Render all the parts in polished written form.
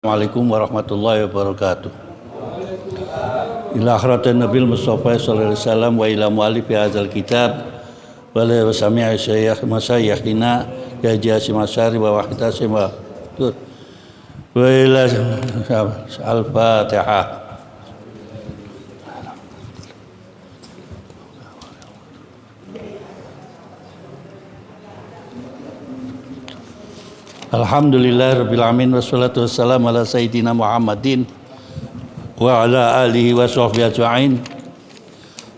Assalamualaikum warahmatullahi wabarakatuh. Ila akhratin Nabil Mustafa sallallahu alaihi wasallam wa ila mu'allif hadzal kitab wa la sami'a syayikh masyayikhina ya Jasim Asyari wa wahdasim wa ila al-Fatihah. Alhamdulillah rabbil alamin wassalatu wassalamu ala sayyidina Muhammadin wa ala alihi wa sahbihi ajma'in.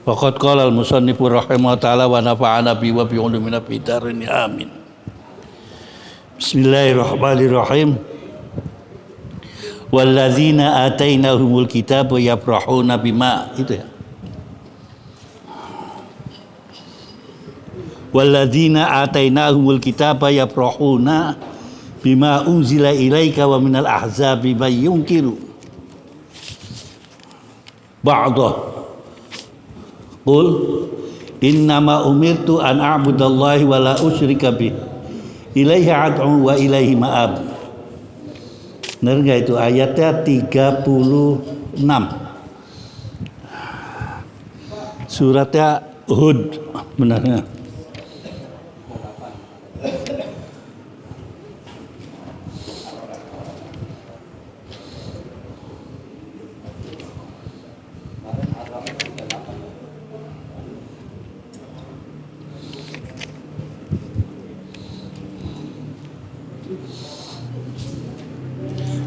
Faqad qala al-musannifu rahimahullah ta'ala wa nafa'ana bi wa bi ulumina fi darin amin. Bismillahirrahmanirrahim. Walladzina atainahumul kitaba yafrahuna bima, itu ya. Walladzina atainahumul kitaba yafrahuna bima unzila ilaika wa minal ahzabi may yunkiru ba'dah qul innama umirtu an a'budallahi wa la usyrika bih ilaihi ad'u wa ilaihi ma'ab. Benar enggak itu ayatnya 36 suratnya Hud, benarnya.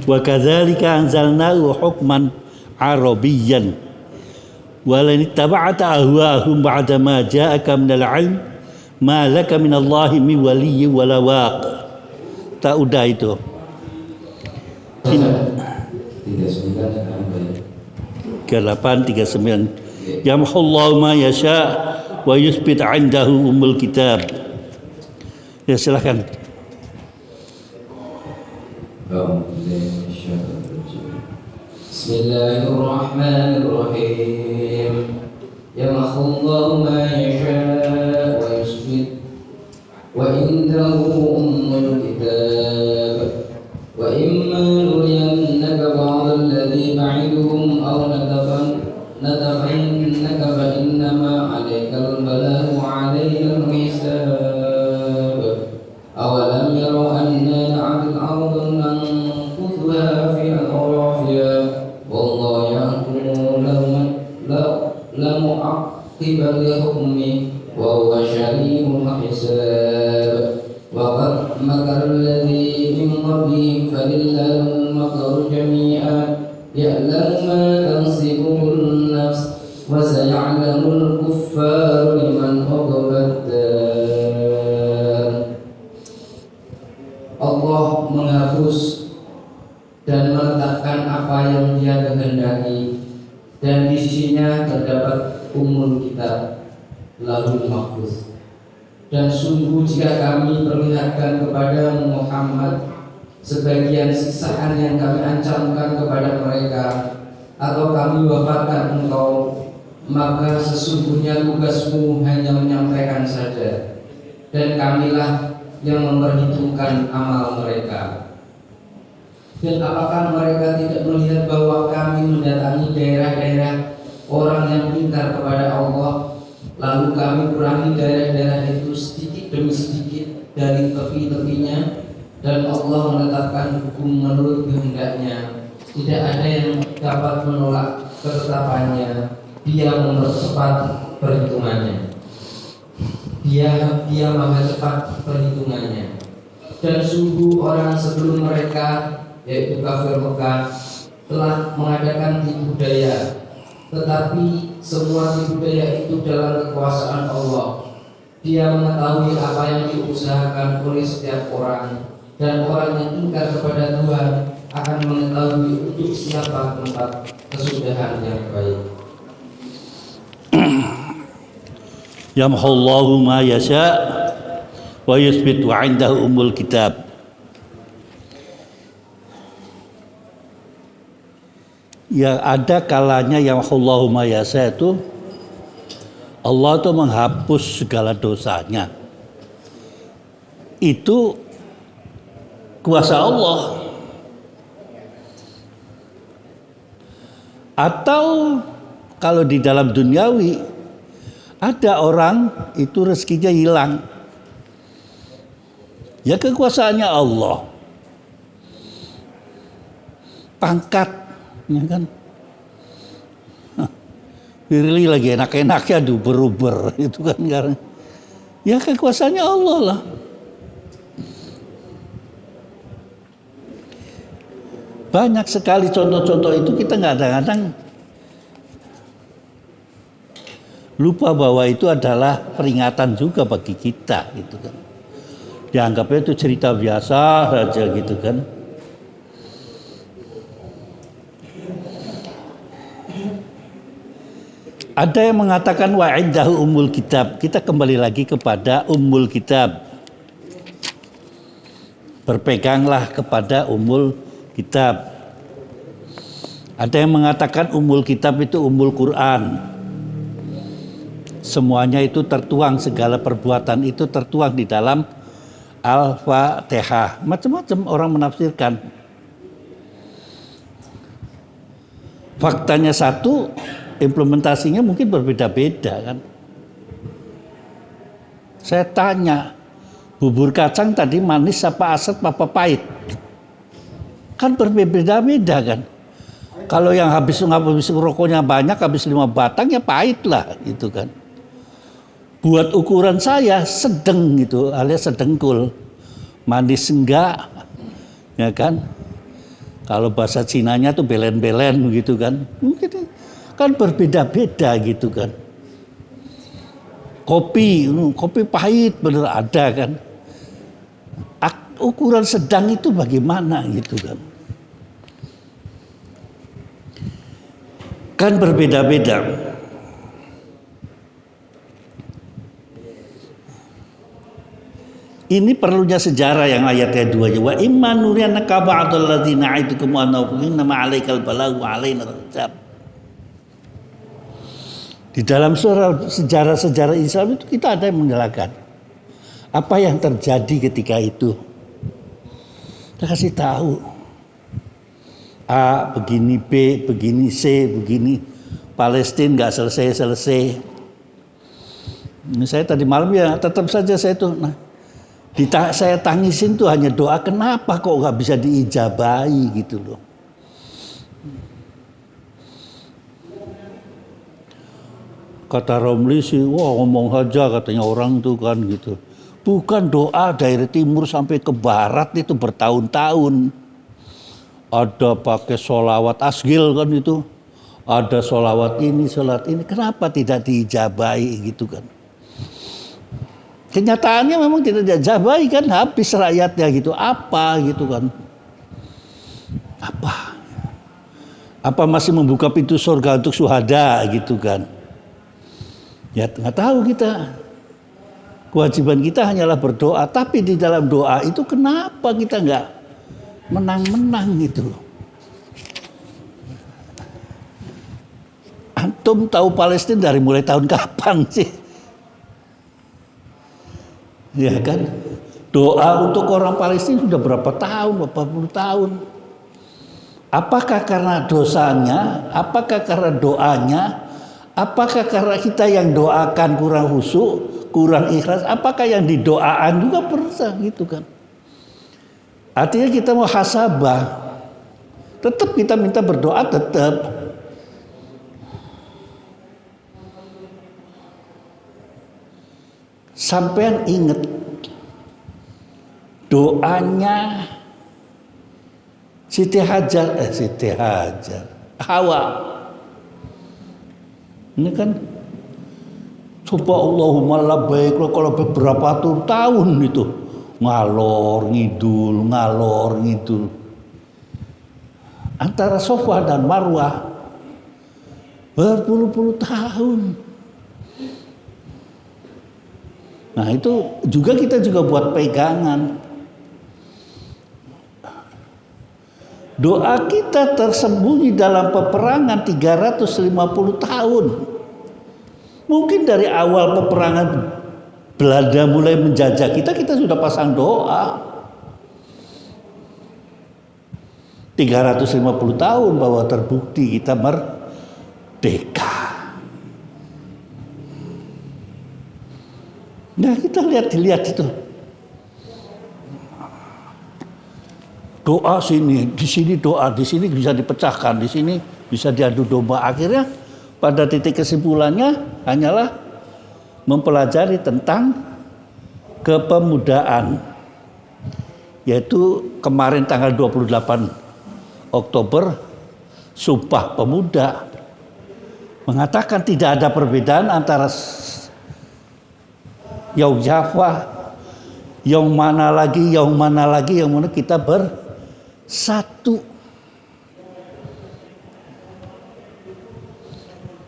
Wa kadzalika anzalnahu hukman arabiyyan wa lan ittaba'ta ahwaahum ba'da ma ja'aka minal 'ilm ma laka minallahi min waliyyin wa la waq. Tak udah itu 3839 yamhullahu ma yasha wa yuthbit 'indahu ummul kitab. Ya silakan. Bismillahirrahmanirrahim. Yamhullahu ma yasha wa yuthbit wa indahu ummul kitab wa imma nuriyannaka ba'd alladhi na'iduhum aw nadafannaka fa innama 'alaykal balaghu wa 'alaynal hisab. Awalam yaraw anna na'til arda nanquthha fi atrafiha wallahu yahkumu la mu'aqqiba li hukmihi wa huwa shadidul hisab. Wa qad makara alladhi min qablihim falillahil makru jami'an ya'lamu ma tansibu an-nafs wa saya'lamul kuffaru liman uqbad dar. Allah menghapus dan meletakkan apa yang Dia kehendaki, dan di sisinya terdapat umul kitab, lahul mahfuz. Dan sungguh jika kami perlihatkan kepada Muhammad sebagian siksaan yang kami ancamkan kepada mereka, atau kami wafatkan engkau, maka sesungguhnya tugasmu hanya menyampaikan saja, dan kamilah yang memperhitungkan amal mereka. Dan apakah mereka tidak melihat bahwa kami mendatangi daerah-daerah orang yang ingkar kepada Allah, lalu kami kurangi daerah-daerah itu sedikit demi sedikit dari tepi-tepinya, dan Allah menetapkan hukum menurut kehendaknya. Tidak ada yang dapat menolak ketetapannya. Dia mempercepat perhitungannya. Dia maha cepat perhitungannya. Dan sungguh orang sebelum mereka, yaitu kafir Mekah, telah mengadakan tipu daya, tetapi semua tipu daya itu dalam kekuasaan Allah. Dia mengetahui apa yang diusahakan oleh setiap orang, dan orang yang ingkar kepada Tuhan akan mengetahui untuk siapa tempat kesudahan yang baik. Yamhullahu ma yasha wa yuthbit wa 'indahu ummul kitab. Ya ada kalanya yamhullahu ma yasha itu Allah itu menghapus segala dosanya. Itu kuasa Allah. Atau kalau di dalam duniawi ada orang itu rezekinya hilang. Ya kekuasaannya Allah. Pangkat, ya kan? Firly lagi enak-enaknya duber-uber itu kan karena ya kekuasaannya Allah lah. Banyak sekali contoh-contoh itu kita kadang-kadang lupa bahwa itu adalah peringatan juga bagi kita gitu kan. Dianggapnya itu cerita biasa saja gitu kan. Ada yang mengatakan wa indahu ummul kitab. Kita kembali lagi kepada ummul kitab. Berpeganglah kepada ummul kitab. Ada yang mengatakan ummul kitab itu ummul Quran. Semuanya itu tertuang, segala perbuatan itu tertuang di dalam Al-Fatihah. Macam-macam orang menafsirkan. Faktanya satu, implementasinya mungkin berbeda-beda kan. Saya tanya, bubur kacang tadi manis apa asam apa pahit? Kan berbeda-beda kan. Kalau yang habis rokoknya banyak, habis 5 batang ya pahit lah gitu kan. Buat ukuran saya sedang gitu, alias sedengkul. Manis enggak, ya kan. Kalau bahasa Cinanya tuh belen-belen gitu kan. Mungkin kan berbeda-beda gitu kan. Kopi pahit bener ada kan. Ukuran sedang itu bagaimana gitu kan. Kan berbeda-beda. Ini perlunya sejarah yang ayatnya 2. Wa imma nuriyannaka ba'dal ladzina a'idukum wa nawfina ma 'alaikal balagh wa 'alaina al-hisab. Di dalam sejarah-sejarah Islam itu kita ada yang menjelaskan apa yang terjadi ketika itu. Kita kasih tahu A begini, B begini, C begini. Palestina nggak selesai-selesai. Saya tadi malam ya tetap saja saya tuh saya tangisin tuh hanya doa, kenapa kok nggak bisa diijabahi gitu loh. Kata Romli sih, wah ngomong aja katanya orang tuh kan gitu. Bukan doa dari timur sampai ke barat itu bertahun-tahun. Ada pakai sholawat asgil kan itu. Ada sholawat ini, sholat ini. Kenapa tidak diijabahi gitu kan. Kenyataannya memang tidak diijabahi kan. Habis rakyatnya gitu. Apa gitu kan. Apa masih membuka pintu surga untuk syuhada gitu kan. Ya nggak tahu kita. Kewajiban kita hanyalah berdoa. Tapi di dalam doa itu kenapa kita nggak menang-menang gitu. Antum tahu Palestina dari mulai tahun kapan sih? Ya kan? Doa untuk orang Palestina sudah berapa tahun, berapa puluh tahun. Apakah karena dosanya? Apakah karena doanya? Apakah karena kita yang doakan kurang khusyuk, kurang ikhlas? Apakah yang didoakan juga persa gitu kan? Artinya kita mau muhasabah. Tetap kita minta berdoa tetap. Sampean ingat doanya Siti Hajar, Hawa. Ini kan coba Allahumma labbaik kalau beberapa tahun itu ngalor ngidul antara Safa dan Marwah berpuluh-puluh tahun. Nah itu juga kita juga buat pegangan. Doa kita tersembunyi dalam peperangan 350 tahun. Mungkin dari awal peperangan Belanda mulai menjajah kita sudah pasang doa. 350 tahun bahwa terbukti kita merdeka. Nah, kita lihat itu. Doa sini, di sini doa, di sini bisa dipecahkan, di sini bisa diadu domba. Akhirnya pada titik kesimpulannya hanyalah mempelajari tentang kepemudaan. Yaitu kemarin tanggal 28 Oktober Sumpah Pemuda mengatakan tidak ada perbedaan antara Yaum Jafa, yang mana lagi, yang mana kita bersatu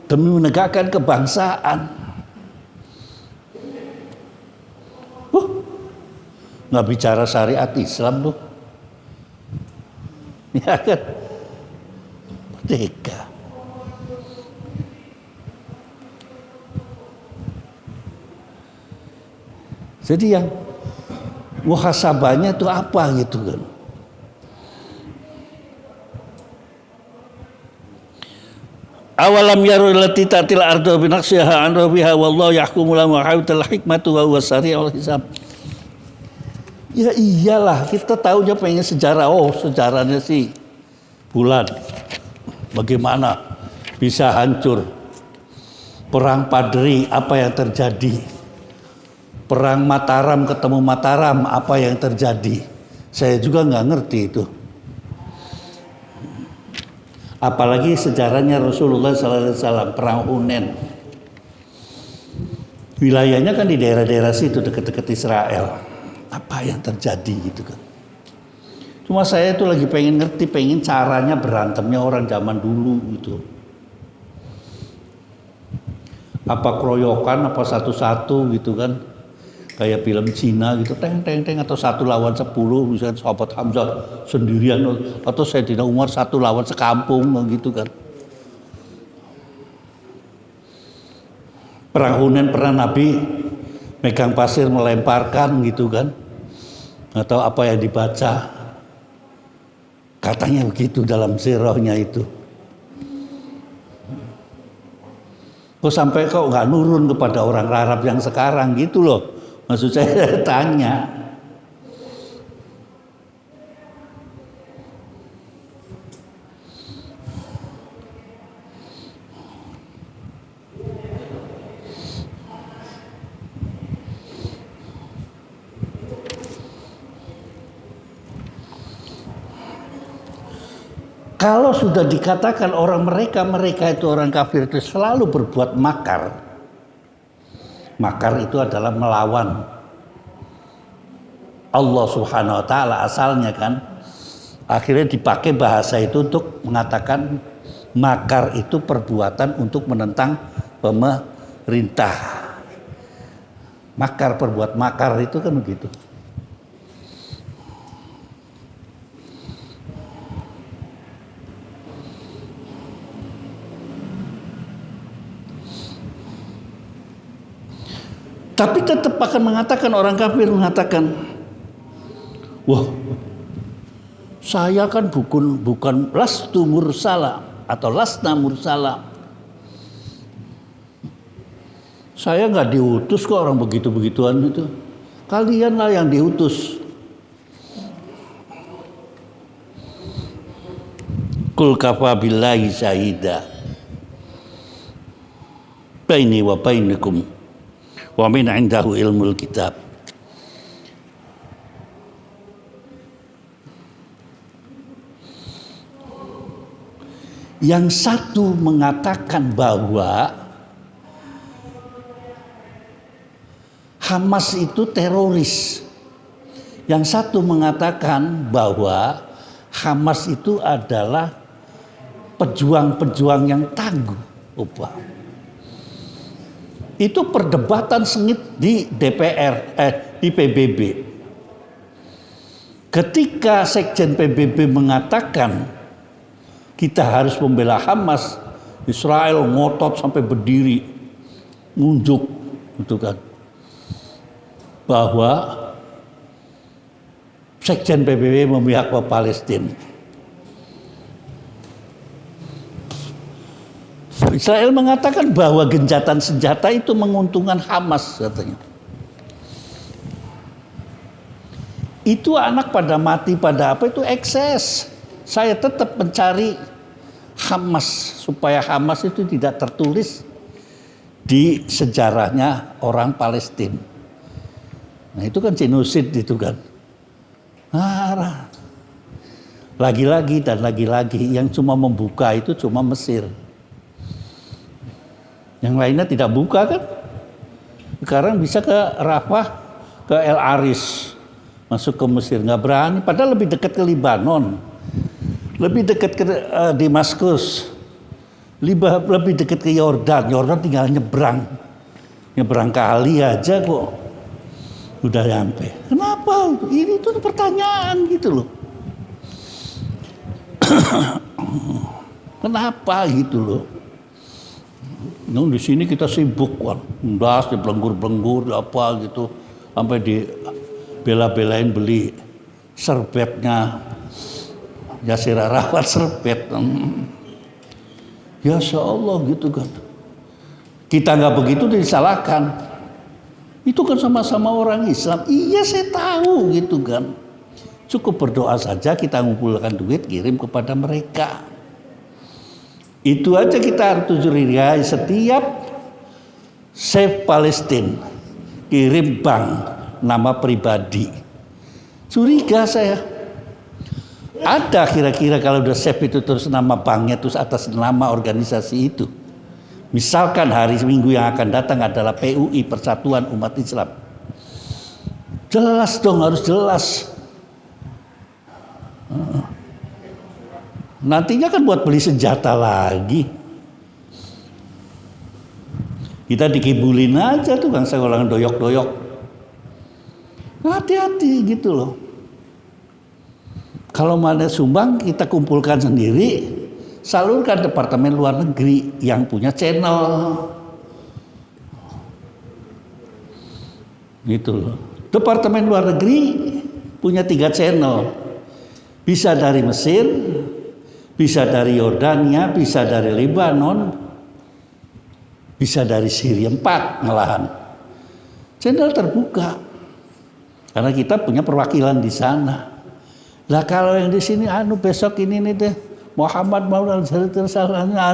demi menegakkan kebangsaan. Nggak bicara syariat Islam tuh, ya kan, merdeka. Jadi yang muhasabahnya itu apa gitu kan? Awalam yaru allati tatil ardu bi naqsiha an rabbiha wallahu yahkumu la muhawital hikmatu wa huwa sari'ul hisab. Ya iyalah, kita tahunya pengen sejarah. Oh, sejarahnya sih bulan. Bagaimana bisa hancur? Perang Padri, apa yang terjadi? Perang Mataram ketemu Mataram, apa yang terjadi? Saya juga nggak ngerti itu. Apalagi sejarahnya Rasulullah SAW, perang Hunain. Wilayahnya kan di daerah-daerah situ dekat-dekat Israel. Apa yang terjadi gitu kan? Cuma saya tuh lagi pengen ngerti, pengen caranya berantemnya orang zaman dulu gitu. Apa keroyokan, apa satu-satu gitu kan? Kayak film Cina gitu, teng atau 1 lawan 10, misalnya sahabat Hamzah sendirian atau Sayyidina Umar 1 lawan sekampung gitu kan. Perang Hunain pernah Nabi megang pasir melemparkan gitu kan, atau apa yang dibaca, katanya begitu dalam sirahnya itu. Kok sampai kok nggak nurun kepada orang Arab yang sekarang gitu loh, maksud saya tanya. Kalau sudah dikatakan mereka itu orang kafir itu selalu berbuat makar. Makar itu adalah melawan Allah Subhanahu wa taala asalnya kan. Akhirnya dipakai bahasa itu untuk mengatakan makar itu perbuatan untuk menentang pemerintah. Makar, berbuat makar itu kan begitu. Tapi tetap akan mengatakan, orang kafir mengatakan, wah, saya kan bukan lastu mursala atau lasna mursala. Saya nggak diutus kok orang begitu-begituan itu. Kalianlah yang diutus. Qul kafa billahi syahida baini wa bainakum wa min indahu ilmul kitab. Yang satu mengatakan bahwa Hamas itu teroris. Yang satu mengatakan bahwa Hamas itu adalah pejuang-pejuang yang tangguh. Itu perdebatan sengit di DPR, di PBB. Ketika Sekjen PBB mengatakan kita harus membela Hamas, Israel ngotot sampai berdiri, nunjuk, gitu kan, bahwa Sekjen PBB memihak ke Palestina. Israel mengatakan bahwa gencatan senjata itu menguntungkan Hamas katanya. Itu anak pada mati pada apa itu ekses. Saya tetap mencari Hamas supaya Hamas itu tidak tertulis di sejarahnya orang Palestina. Nah itu kan genosid itu kan. Nah, lagi-lagi dan lagi-lagi yang cuma membuka itu cuma Mesir. Yang lainnya tidak buka kan. Sekarang bisa ke Rafah, ke El Aris, masuk ke Mesir, nggak berani. Padahal lebih dekat ke Libanon, lebih dekat ke Damaskus, lebih dekat ke Yordan. Yordan tinggal nyebrang kali aja kok udah nyampe. Kenapa? Ini tuh pertanyaan gitu loh. Kenapa gitu loh? Nah, di sini kita sibuk kan, das dibelenggur-belenggur apa gitu, sampai di bela-belain beli serbetnya Yasir Arafat serbet. Ya Allah gitu kan. Kita nggak begitu disalahkan. Itu kan sama-sama orang Islam. Iya saya tahu gitu kan. Cukup berdoa saja kita ngumpulkan duit kirim kepada mereka. Itu aja kita harus curigai setiap Save Palestine kirim bank nama pribadi. Curiga saya. Ada kira-kira kalau udah save itu terus nama banknya terus atas nama organisasi itu. Misalkan hari Minggu yang akan datang adalah PUI Persatuan Umat Islam. Jelas dong, harus jelas. Nantinya kan buat beli senjata lagi. Kita dikibulin aja tuh bangsa orang doyok-doyok. Hati-hati gitu loh. Kalau mana sumbang kita kumpulkan sendiri, salurkan Departemen Luar Negeri yang punya channel. Gitu loh. Departemen Luar Negeri punya 3 channel. Bisa dari Mesir, bisa dari Yordania, bisa dari Lebanon, bisa dari Syria, 4 malahan. Channel terbuka. Karena kita punya perwakilan di sana. Lah kalau yang di sini besok ini nih deh Muhammad Maulana Al-Salih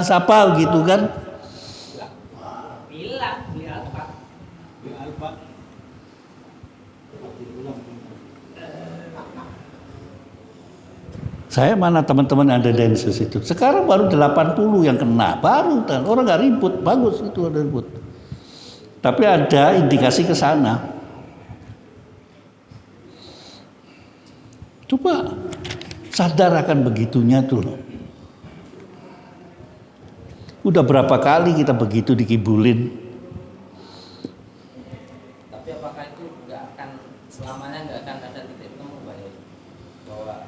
siapa gitu kan? Saya mana teman-teman yang ada Densus itu. Sekarang baru 80 yang kena. Baru orang nggak ribut. Bagus itu ada ribut. Tapi ada indikasi ke sana. Coba sadar akan begitunya tuh. Udah berapa kali kita begitu dikibulin. Tapi apakah itu selamanya nggak akan ada titik temu bahwa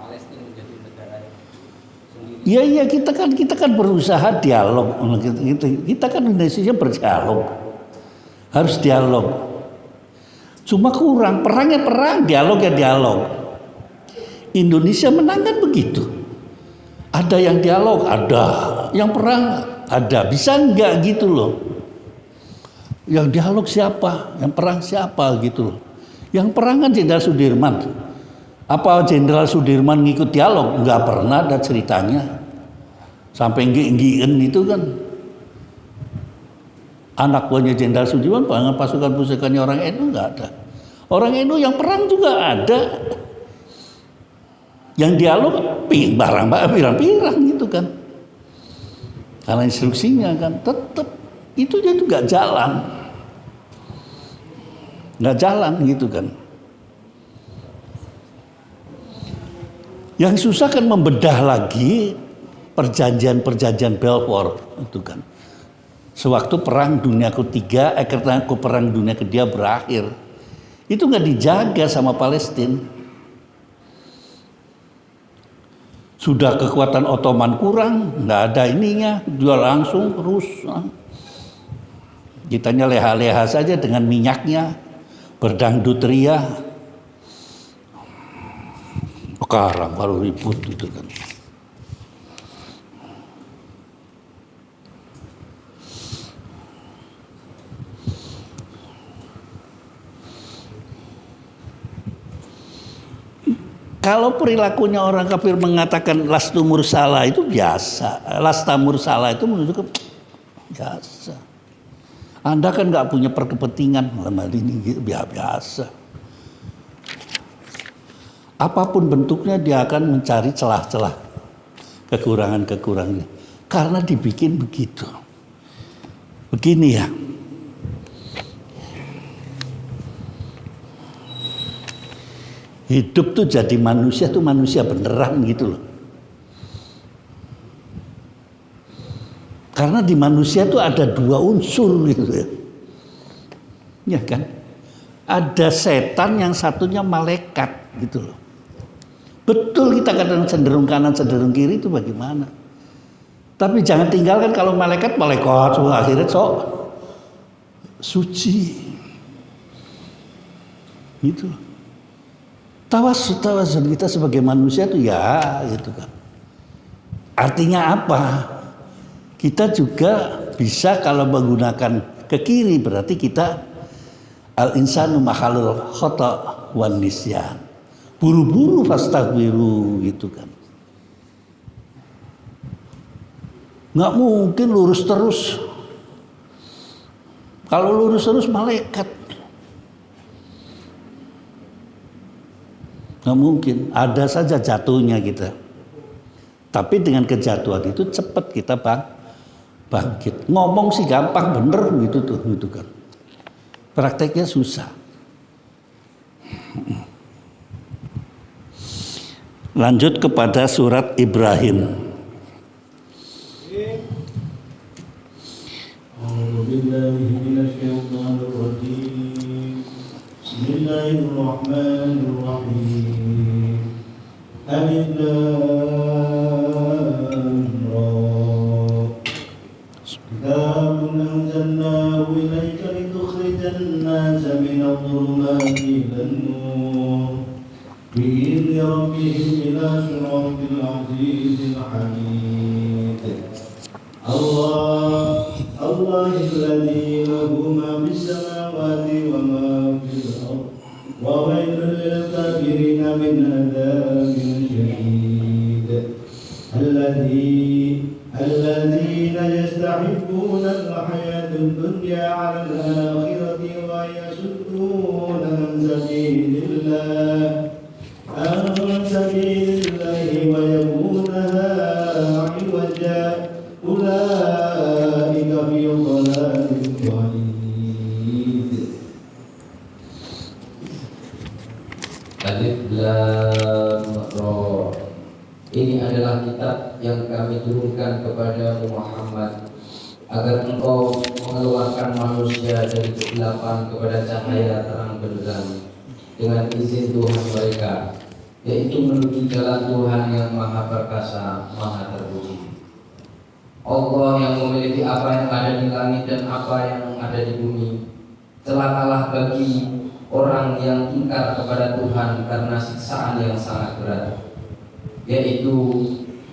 Palestina menjadi negara yang sendiri? Iya kita kan berusaha dialog. Kita kan Indonesia berdialog. Harus dialog. Cuma kurang, perangnya perang, dialog ya dialog. Indonesia menang kan begitu. Ada yang dialog, ada. Yang perang, ada. Bisa enggak gitu loh. Yang dialog siapa? Yang perang siapa gitu loh. Yang perang kan Jenderal Sudirman. Apa Jenderal Sudirman ngikut dialog? Enggak pernah ada ceritanya. Sampai nggi-nggiin itu kan. Anak buahnya Jenderal Sudirman, pasukan-pasukannya orang NU enggak ada. Orang NU yang perang juga ada. Yang dialog pirang-pirang gitu kan. Karena instruksinya kan tetap itu dia tuh nggak jalan gitu kan. Yang susah kan membedah lagi perjanjian Balfour itu kan. Sewaktu perang dunia ketiga, karena perang dunia kedua berakhir, itu nggak dijaga sama Palestina. Sudah kekuatan Ottoman kurang, nggak ada ininya, jual langsung terus. Kitanya leha-leha saja dengan minyaknya, berdangdut ria. Sekarang baru ribut gitu kan. Kalau perilakunya orang kafir mengatakan lastu mursala itu biasa, lasta mursala itu menunjukkan biasa. Anda kan nggak punya kepentingan dalam hal ini, biasa. Apapun bentuknya dia akan mencari celah-celah kekurangan-kekurangannya. Karena dibikin begitu. Begini ya. Hidup tuh jadi manusia tuh manusia beneran gitu loh. Karena di manusia tuh ada dua unsur gitu ya. Ya kan? Ada setan yang satunya malaikat gitu loh. Betul kita kadang cenderung kanan cenderung kiri itu bagaimana? Tapi jangan tinggalkan kalau malaikat semua akhirnya sok suci. Gitu loh. Tawasul kita sebagai manusia itu ya gitu kan. Artinya apa? Kita juga bisa kalau menggunakan ke kiri berarti kita al-insanu makhlul khata' wan nisyan. Buru-buru fastaghfiru gitu kan. Nggak mungkin lurus terus. Kalau lurus terus malaikat. Nggak mungkin, ada saja jatuhnya kita. Tapi dengan kejatuhan itu cepat kita bangkit. Ngomong sih gampang, bener gitu kan. Prakteknya susah. Lanjut kepada surat Ibrahim. Bismillahirrahmanirrahim. Alif Lam Ra. Kitabun anzalnahu ilayka litukhrijan nasa minadh-dhulumati ilan nur bi'izni rabbihim ila siratil azizil hamid. Allahilladzi lahu ma fis samawati wa ma fil ardh wa wailul lil kafirin min adzabin syadid. Alladzina yastahibbuna al-hayata ad-dunya 'ala al-akhirati wa yasudduna an sabilillahi wa yabunaha 'iwaja. Ulaika fi dhalalin ba'id. Alif Lam Ra. Ini adalah kitab yang kami turunkan kepada Muhammad agar engkau mengeluarkan manusia dari kegelapan kepada cahaya terang benderang dengan izin Tuhan mereka, yaitu menuju jalan Tuhan yang maha perkasa, maha terpuji. Allah yang memiliki apa yang ada di langit dan apa yang ada di bumi. Celakalah bagi orang yang ingkar kepada Tuhan karena siksaan yang sangat berat, yaitu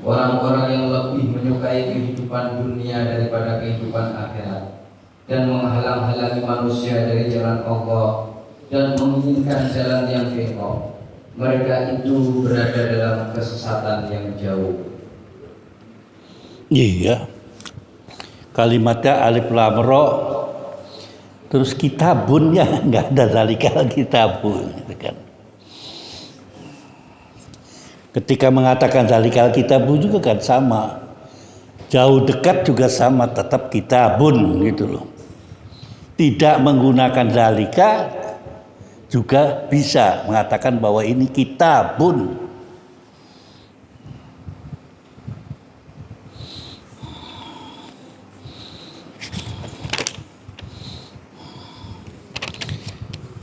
orang-orang yang lebih menyukai kehidupan dunia daripada kehidupan akhirat dan menghalang-halangi manusia dari jalan Allah dan menginginkan jalan yang bengkok. Mereka itu berada dalam kesesatan yang jauh. Iya. Kalimatnya alif lam ra. Terus kitabun ya enggak ada zalikal kitabun gitu kan. Ketika mengatakan zalikal kitabun juga kan sama. Jauh dekat juga sama, tetap kitabun gitu loh. Tidak menggunakan zalika juga bisa mengatakan bahwa ini kitabun.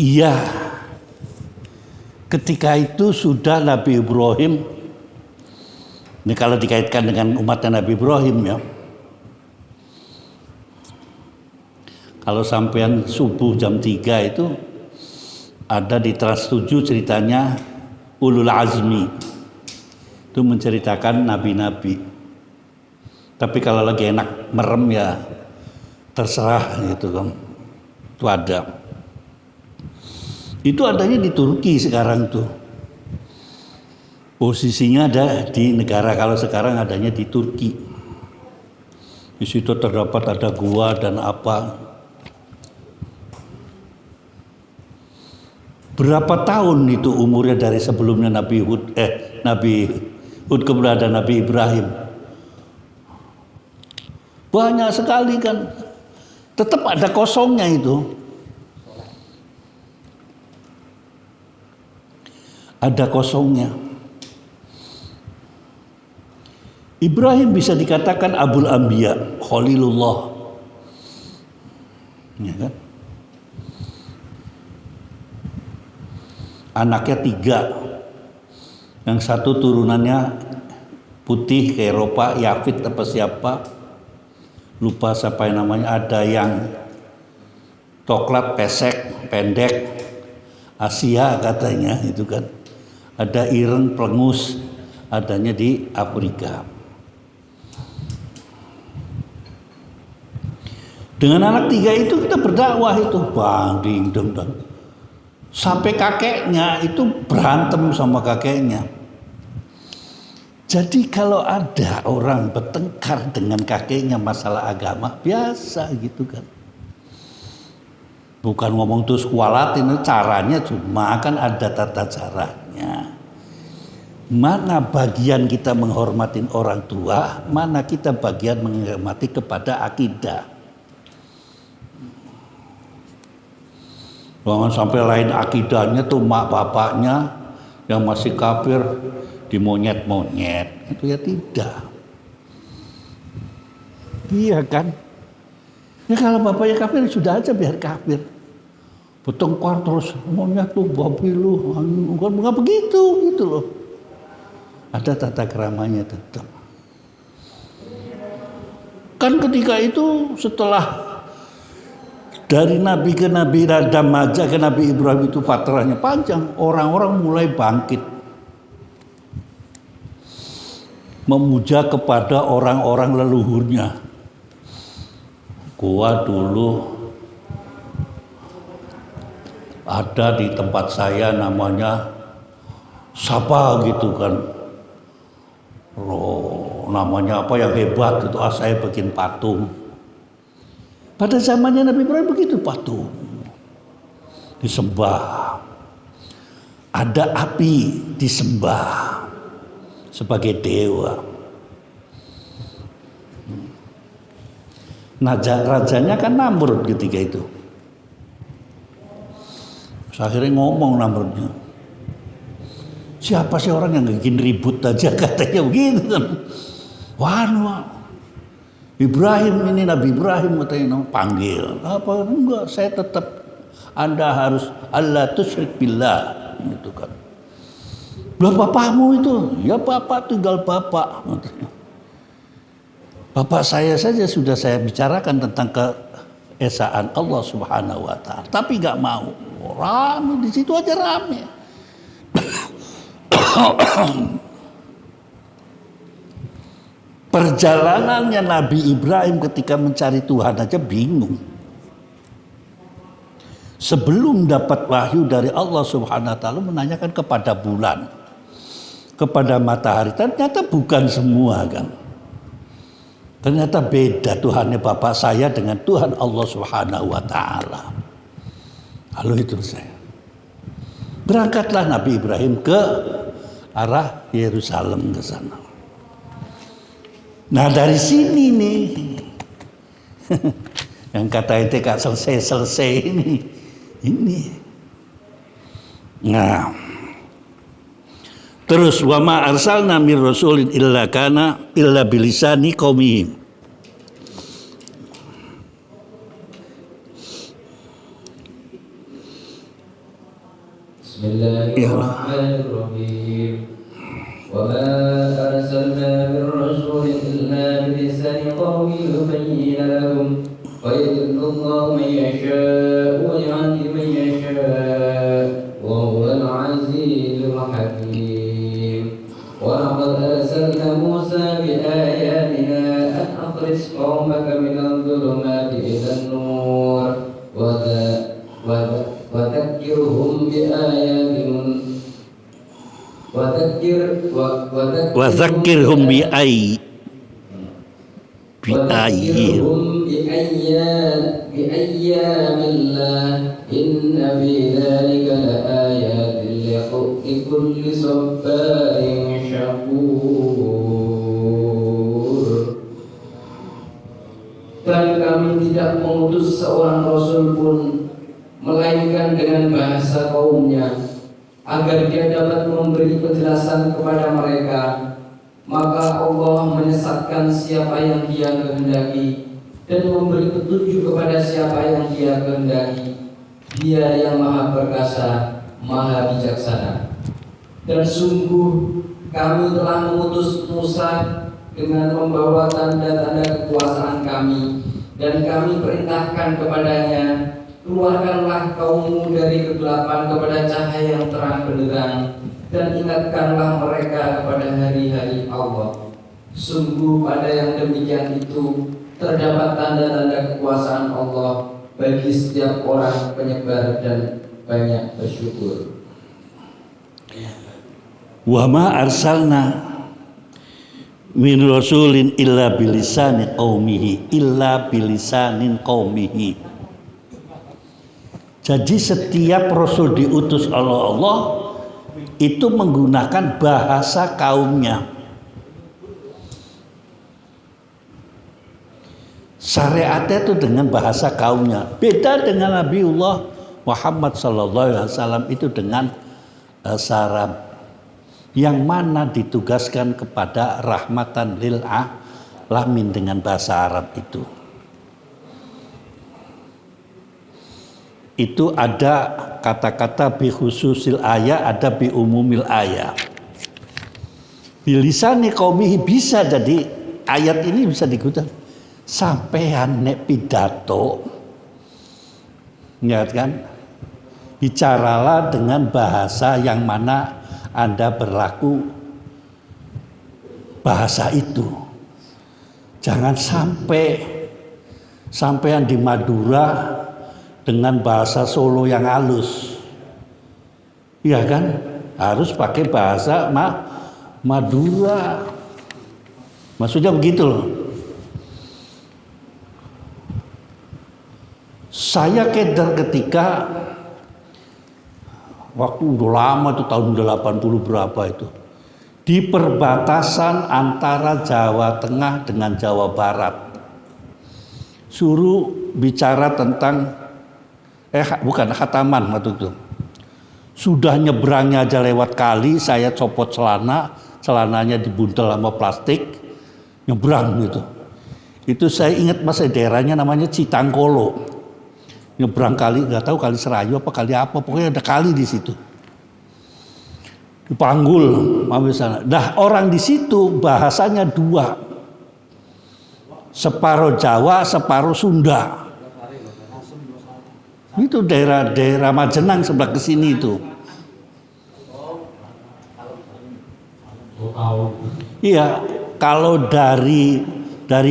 Iya, ketika itu sudah Nabi Ibrahim, ini kalau dikaitkan dengan umatnya Nabi Ibrahim ya, kalau sampean subuh jam 3 itu ada di Trans 7 ceritanya Ulul Azmi, itu menceritakan nabi-nabi. Tapi kalau lagi enak merem ya terserah gitu kan, itu ada. Itu adanya di Turki sekarang tuh. Posisinya ada di negara, kalau sekarang adanya di Turki. Di situ terdapat ada gua dan apa. Berapa tahun itu umurnya dari sebelumnya Nabi Hud kepada Nabi Ibrahim? Banyak sekali kan. Tetap ada kosongnya itu. Ada kosongnya. Ibrahim bisa dikatakan Abul Anbiya, Khalilullah. Ya kan? Anaknya 3. Yang satu turunannya putih ke Eropa, Yafid apa siapa. Lupa siapa yang namanya. Ada yang coklat pesek, pendek, Asia katanya itu kan. Ada ireng pelengus, adanya di Afrika. Dengan anak 3 itu kita berdakwah itu, bang ding dong dong. Sampai kakeknya itu berantem sama kakeknya. Jadi kalau ada orang bertengkar dengan kakeknya masalah agama, biasa gitu kan. Bukan ngomong terus kualatin, caranya cuma kan ada tata caranya. Mana bagian kita menghormatin orang tua, mana kita bagian menghormati kepada akidah. Jangan sampai lain akidahnya tuh mak bapaknya yang masih kafir dimonyet-monyet. Itu ya tidak. Iya kan? Ya kalau bapaknya kafir sudah aja biar kafir. Bertengkar terus monyet tuh babi lu. Enggak begitu gitu loh. Ada tata keramanya tetap. Kan ketika itu setelah dari Nabi ke Nabi Adam aja ke Nabi Ibrahim itu fatrahnya panjang. Orang-orang mulai bangkit. Memuja kepada orang-orang leluhurnya. Gua dulu ada di tempat saya namanya siapa gitu kan. Namanya apa yang hebat itu, saya bikin patung. Pada zamannya Nabi Ibrahim begitu patung. Disembah. Ada api disembah sebagai dewa. Nah, rajanya kan Namrud ketika itu. Terus akhirnya ngomong Namrudnya. Siapa sih orang yang bikin ribut aja katanya begitu kan. Wah, Ibrahim ini Nabi Ibrahim katanya panggil. Apa enggak, saya tetap Anda harus Allah tusyrik billah gitu kan. Lah bapakmu itu, ya bapak tinggal bapak. Bapak saya saja sudah saya bicarakan tentang keesaan Allah Subhanahu wa taala, tapi enggak mau. Rame di situ aja rame. Perjalanannya Nabi Ibrahim ketika mencari Tuhan aja bingung. Sebelum dapat wahyu dari Allah Subhanahu wa taala menanyakan kepada bulan, kepada matahari, ternyata bukan semua kan. Ternyata beda Tuhannya bapak saya dengan Tuhan Allah Subhanahu wa taala. Lalu itu saya. Berangkatlah Nabi Ibrahim ke arah Yerusalem ke sana. Nah dari sini nih yang kata ente gak selesai ini. Nah terus wa ma arsalna mir rasulin illa kana illa bilisani qaumihim. Bismillahirrahmanirrahim. وما أرسلنا من رسول إلا بلسان قومه ليبين لهم ويضل الله من يشاء ويهدي من يشاء وهو العزيز الحكيم. ولقد أرسلنا موسى بآياتنا أن أخرج قومك من الظلمات إلى النور وذكرهم بآيات wa dzakkirhum bi ayyi وذكرهم بأيام الله إن في ذلك لآيات لكل صبار شكور. Dan kami tidak mengutus seorang rasul pun melainkan dengan bahasa kaumnya agar dia dapat memberi penjelasan kepada mereka. Maka Allah menyesatkan siapa yang Dia kehendaki dan memberi petunjuk kepada siapa yang Dia kehendaki. Dia yang Maha Perkasa, Maha Bijaksana. Dan sungguh kami telah mengutus Musa dengan membawa tanda-tanda kekuasaan kami, dan kami perintahkan kepadanya, keluarkanlah kaummu dari kegelapan kepada cahaya yang terang benderang, dan ingatkanlah mereka kepada hari-hari Allah. Sungguh pada yang demikian itu terdapat tanda-tanda kekuasaan Allah bagi setiap orang penyebar dan banyak bersyukur. Wa ma arsalna min rasulin illa bilisani qaumihi. Jadi setiap rasul diutus oleh Allah itu menggunakan bahasa kaumnya. Syariatnya itu dengan bahasa kaumnya. Beda dengan Nabiullah Muhammad SAW itu dengan bahasa Arab, yang mana ditugaskan kepada rahmatan lil alamin dengan bahasa Arab itu. Itu ada kata-kata bi khususil ayat, ada bi umumil ayat. Bilisani qaumihi bisa jadi ayat ini bisa digunakan sampean nek pidato, ingat kan? Bicaralah dengan bahasa yang mana Anda berlaku bahasa itu. Jangan sampean di Madura dengan bahasa Solo yang halus, iya kan? Harus pakai bahasa Madura. Maksudnya begitu loh. Saya keder ketika waktu udah lama itu tahun 80 berapa itu, di perbatasan antara Jawa Tengah dengan Jawa Barat, suruh bicara tentang bukan khataman waktu itu. Sudah nyebrangnya aja lewat kali, saya copot celananya dibuntel sama plastik, nyebrang gitu. Itu saya ingat masa daerahnya namanya Citangkolo. Nyebrang kali, nggak tahu kali Serayu apa kali apa, pokoknya ada kali di situ. Dipanggul mampir sana. Dah orang di situ bahasanya dua, separuh Jawa, separuh Sunda. Itu daerah Majenang sebelah kesini itu. Iya, kalau dari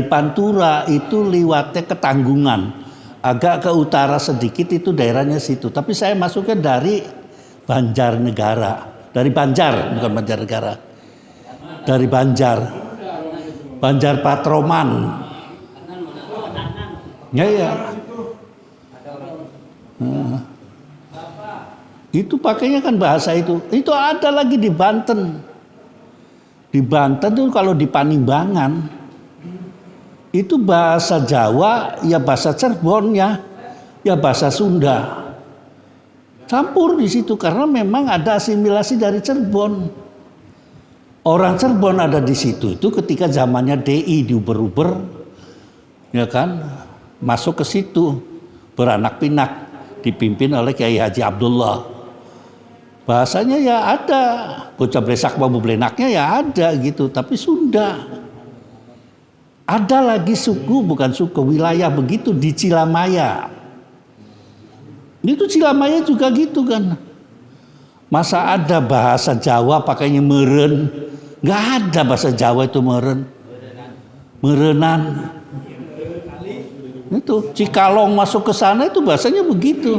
Pantura itu liwatnya ke Tanggungan, agak ke utara sedikit itu daerahnya situ. Tapi saya masuknya dari Banjarnegara, dari Banjar, bukan Banjarnegara, dari Banjar Patroman. Ya. Nah, itu pakainya kan bahasa itu. Itu ada lagi di Banten. Di Banten tuh kalau di Panimbangan itu bahasa Jawa, ya bahasa Cirebon ya bahasa Sunda. Campur di situ karena memang ada asimilasi dari Cirebon. Orang Cirebon ada di situ itu ketika zamannya DI diuber-uber, ya kan, masuk ke situ beranak pinak. Dipimpin oleh Kiai Haji Abdullah. Bahasanya ya ada, bocah blesak bambu blenaknya ya ada gitu, tapi Sunda. Ada lagi suku, bukan suku, wilayah begitu di Cilamaya. Itu Cilamaya juga gitu kan. Masa ada bahasa Jawa pakainya meren? Nggak ada bahasa Jawa itu meren. Merenan. Itu Cikalong masuk ke sana itu bahasanya begitu,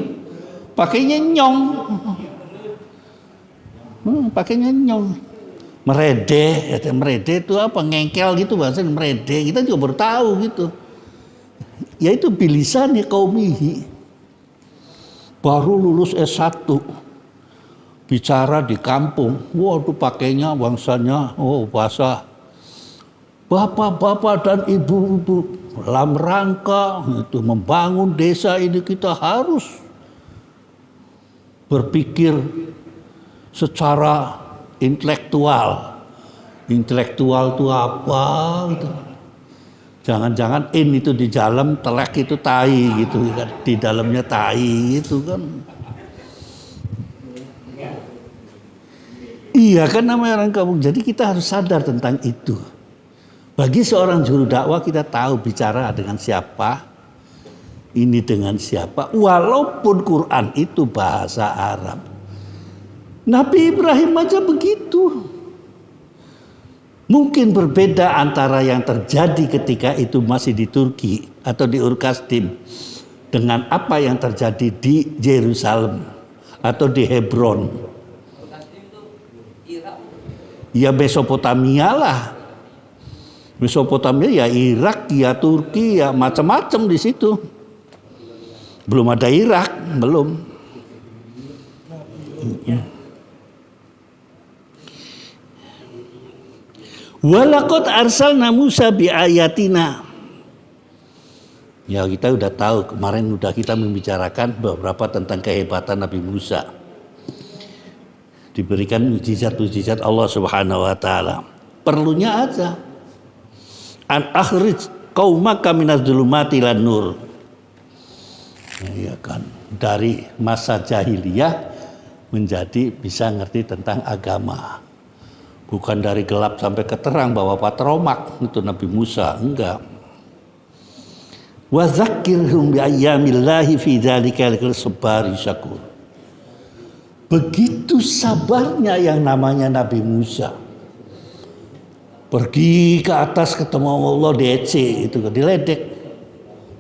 pakainya nyong. Pakainya nyong. Merede, ya, merede itu apa? Ngengkel gitu bahasa merede. Kita juga baru tahu gitu. Yaitu bilisani qaumihi. Baru lulus S1. Bicara di kampung. Waduh pakainya bangsanya bahasa bapak-bapak dan ibu-ibu dalam rangka itu membangun desa ini kita harus berpikir secara intelektual. Intelektual itu apa gitu. Jangan-jangan itu di dalam, telek itu tai gitu kan. Di dalamnya tai gitu kan. Iya kan namanya orang kampung. Jadi kita harus sadar tentang itu. Bagi seorang juru dakwah kita tahu bicara dengan siapa. Ini dengan siapa. Walaupun Quran itu bahasa Arab. Nabi Ibrahim aja begitu. Mungkin berbeda antara yang terjadi ketika itu masih di Turki atau di Ur-Kasdim dengan apa yang terjadi di Yerusalem atau di Hebron. Ya Mesopotamia lah. Mesopotamia ya Irak, ya Turki, ya macam-macam di situ. Belum ada Irak, belum. Walaqad arsalna Musa bi ayatina. Ya kita udah tahu kemarin udah kita membicarakan beberapa tentang kehebatan Nabi Musa. Diberikan mujizat-mujizat Allah Subhanahu wa taala. Perlunya aja an akhrij qaumaka minadz-dzulumati ilan nur. Ya kan, dari masa jahiliyah menjadi bisa ngerti tentang agama. Bukan dari gelap sampai ke terang bawa patromak itu Nabi Musa, enggak. Wa dzakkirhum bi ayyamillahi fi dzalikal sabari syakur. Begitu sabarnya yang namanya Nabi Musa. Pergi ke atas ketemu Allah di EC itu diledek.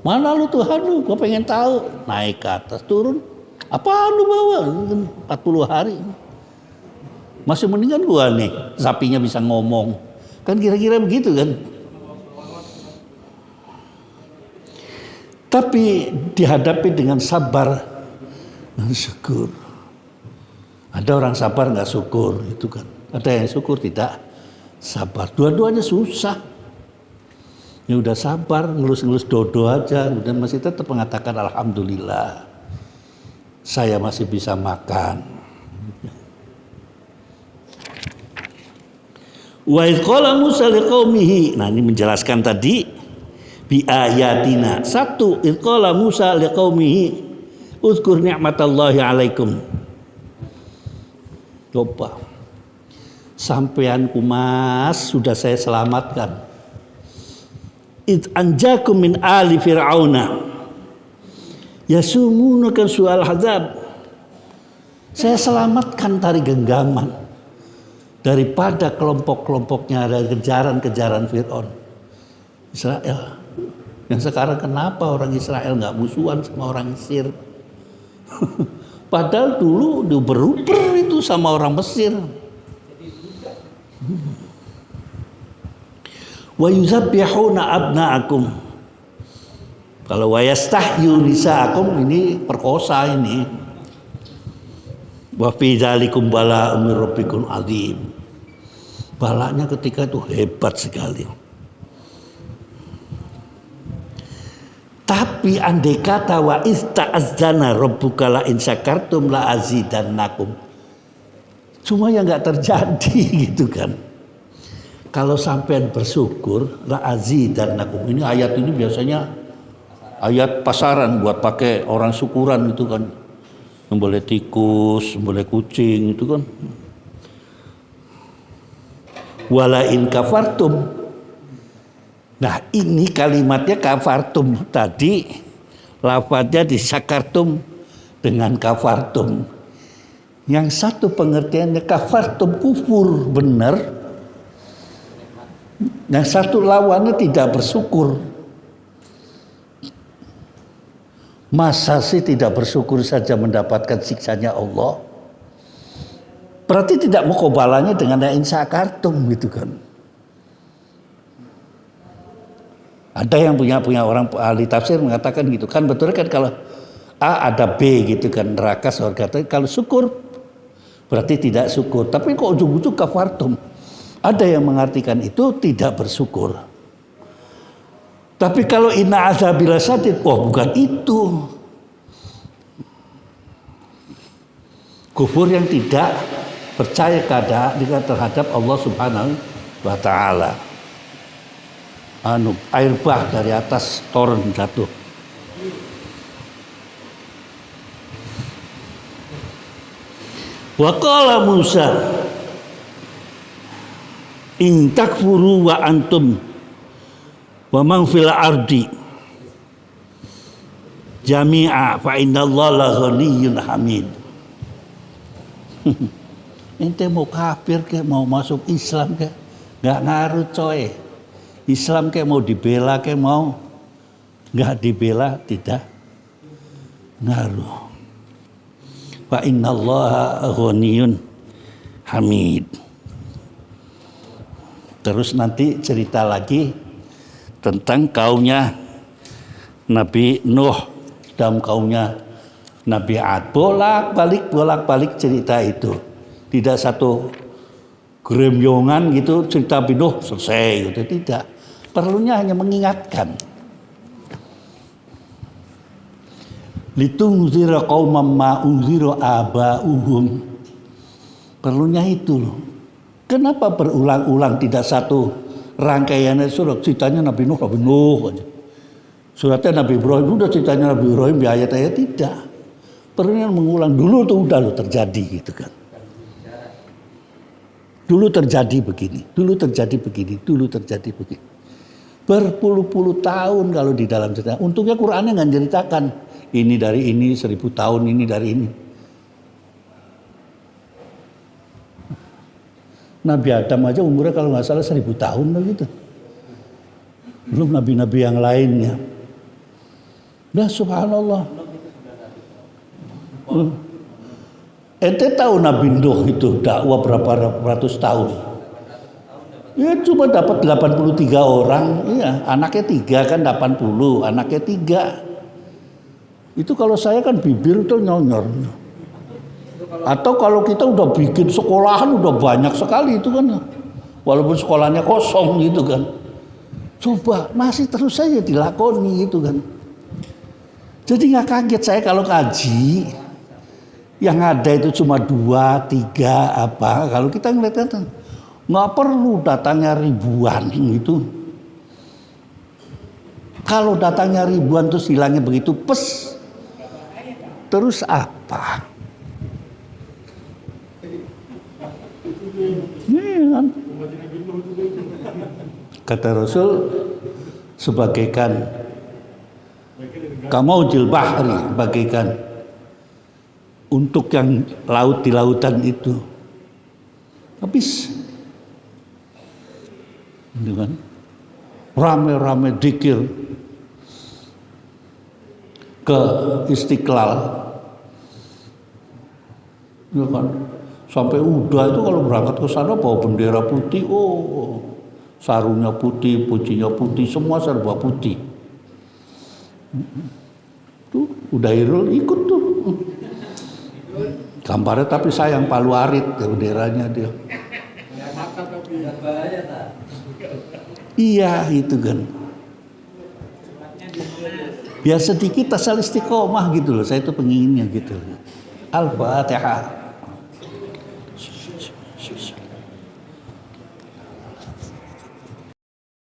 Mana lu Tuhan lu? Gua pengen tahu. Naik ke atas, turun. Apaan lu bawa? 40 hari. Masih mendingan gua nih, sapinya bisa ngomong. Kan kira-kira begitu kan. Tapi dihadapi dengan sabar dan syukur. Ada orang sabar nggak syukur, itu kan. Ada yang syukur tidak sabar. Dua-duanya susah. Ya udah sabar, ngelus-ngelus dodo aja, udah masih tetap mengatakan alhamdulillah. Saya masih bisa makan. Wa idh qala Musa liqaumihi. Nah, ini menjelaskan tadi bi ayatina. Satu, idh qala Musa liqaumihi uzkur ni'matallahi 'alaikum. Coba. Sampeanku Mas sudah saya selamatkan. Id anjakum min ali fir'auna yasumunuka su'al hadzab. Saya selamatkan dari genggaman daripada kelompok-kelompoknya ada kejaran-kejaran Fir'aun Israel. Yang sekarang kenapa orang Israel nggak musuhan sama orang Mesir? Padahal dulu diuber-uber itu sama orang Mesir. Wa yuzabbihuna abna'akum. Kalau wa yastahyu nisa'akum ini perkosa ini. Wa fi dzalikum bala'un mir rabbikum azim. Balanya ketika itu hebat sekali. Tapi andai kata wa ista'azzana rabbuka la in syakartum la azidannakum. Cuma yang enggak terjadi gitu kan. Kalau sampean bersyukur la azidannakum. Ini ayat ini biasanya ayat pasaran buat pakai orang syukuran itu kan. Boleh tikus, boleh kucing itu kan. Wala in kafartum. Nah ini kalimatnya kafartum tadi lafadznya disakartum dengan kafartum. Yang satu pengertiannya kafartum kufur benar. Yang satu lawannya tidak bersyukur. Masa sih tidak bersyukur saja mendapatkan siksanya Allah? Berarti tidak mukobalanya dengan la in syakartum gitu kan. Ada yang punya orang ahli tafsir mengatakan gitu kan, betul kan, kalau A ada B gitu kan, neraka surga. Kalau syukur berarti tidak syukur. Tapi kok ujung-ujung kafartum. Ada yang mengartikan itu tidak bersyukur. Tapi kalau inna azabil syadid, oh bukan itu. Kufur yang tidak percaya terhadap Allah Subhanahu wa taala. Air bah dari atas toren jatuh. Wa qala Musa in takfuru wa antum wa man fil ardi jami'a fa innallaha la ghaniyyun hamid. Ente mau kafir ke mau masuk Islam ke nggak ngaruh coy. Islam ke mau dibela ke mau nggak dibela tidak ngaruh. Fa innallaha ghaniyyun hamid. Terus nanti cerita lagi tentang kaumnya Nabi Nuh dan kaumnya Nabi Ad. Bolak-balik cerita itu. Tidak satu gremyongan gitu cerita Nabi Nuh selesai gitu, tidak. Perlunya hanya mengingatkan. Litunzira qaumam ma unzira aba'uhum. Perlunya itu loh. Kenapa berulang-ulang tidak satu rangkaian surat ceritanya Nabi Nuh aja. Suratnya Nabi Ibrahim udah ceritanya Nabi Ibrahim di ayat-ayat, tidak. Perlunya mengulang dulu tuh udah lo terjadi gitu kan. Dulu terjadi begini, dulu terjadi begini, dulu terjadi begini. Berpuluh-puluh tahun kalau di dalam cerita. Untungnya Qur'annya nggak ceritakan ini dari ini 1000 tahun, ini dari ini. Nabi Adam aja umurnya kalau nggak salah 1000 tahun begitu. Belum nabi-nabi yang lainnya. Nah subhanallah. Ente tahu Nabi Nuh itu dakwah berapa ratus tahun? Ya cuma dapat 83 orang, iya, anaknya 3 kan 80, anaknya 3. Itu kalau saya kan bibir tuh nyonyor. Atau kalau kita udah bikin sekolahan udah banyak sekali itu kan. Walaupun sekolahnya kosong gitu kan. Coba masih terus saja dilakoni gitu kan. Jadi nggak kaget saya kalau kaji yang ada itu cuma 2, 3 apa. Kalau kita ngeliat kan nggak perlu datangnya ribuan gitu. Kalau datangnya ribuan terus hilangnya begitu pes. Terus apa? Ini kan. Kata Rasul sebagaikan kamaujil bahri, bagaikan untuk yang laut di lautan itu habis. Itu kan rame-rame dzikir ke Istiqlal. Itu kan sampai udah itu kalau berangkat ke sana bawa bendera putih, oh sarungnya putih, pujinya putih, semua serba putih. Tuh udah Irul ikut tuh. Gambarnya tapi sayang Palu Arit ya benderanya dia. Iya itu kan. Biar sedikit asal istiqomah gitu loh. Saya itu penginginnya gitu. Al-Fatihah.